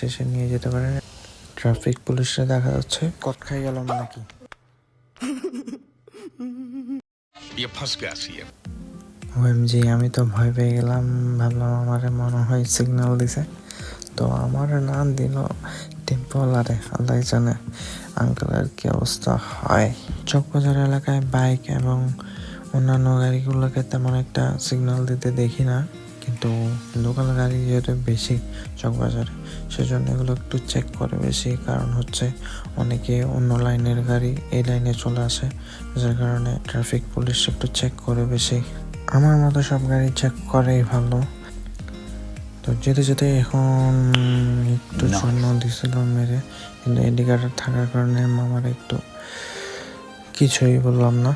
Station নিয়ে যেতে পারেন। ট্রাফিক পুলিশরা দেখা যাচ্ছে কট খাই গেলাম নাকি। ওএমজি, আমি তো ভয় পেয়ে গেলাম, ভাবলাম আমার মনে হয় সিগন্যাল দিছে, তো আমার না দিল টেম্পল। আরে আল্লাহ জানে আঙ্কেলের কি অবস্থা হয়। চকবাজার এলাকায় বাইক এবং অন্যান্য গাড়িগুলোকে তেমন একটা সিগন্যাল দিতে দেখি না, কিন্তু লোকাল গাড়ি যেহেতু বেশি চকবাজারে, সেজন্য এগুলো একটু চেক করে বেশি। কারণ হচ্ছে অনেকে অন্য লাইনের গাড়ি এই লাইনে চলে আসে, যার কারণে ট্রাফিক পুলিশ একটু চেক করে বেশি। আমার মতো সব গাড়ি চেক করেই ভালো। তো যেতে যেতে এখন একটু জন্য দিছিল মেরে, কিন্তু ইন্ডিকেটার থাকার কারণে মামার একটু কিছুই বললাম না।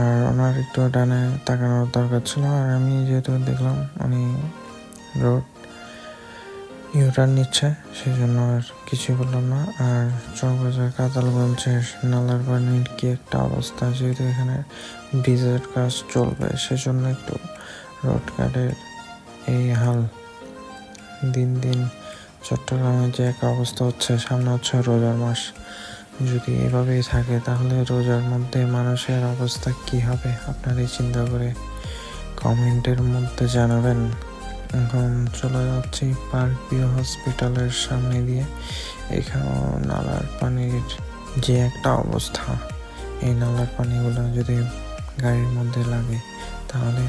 আর ওনার একটু ডানে তাকানোর দরকার ছিল, আর আমি যেহেতু দেখলাম উনি রোড ইউটার্ন নিচ্ছে, সেই জন্য আর কিছুই বললাম না। আর চকবাজার কাতালগঞ্জের নালার পানির কি একটা অবস্থা, যেহেতু এখানে ব্রিজের কাজ চলবে, সেজন্য একটু রোড কাটের এই হাল। দিন দিন চট্টগ্রামে যে এক অবস্থা হচ্ছে, সামনে হচ্ছে রোজার মাস, যদি এভাবেই থাকে তাহলে রোজার মধ্যে মানুষের অবস্থা কি হবে আপনারাই চিন্তা করে কমেন্টের মধ্যে জানাবেন। এখন চলে যাচ্ছি পার্ক ভিউ হসপিটালের সামনে দিয়ে। এখানেও নালার পানির যে একটা অবস্থা, এই নালার পানিগুলো যদি গাড়ির মধ্যে লাগে তাহলে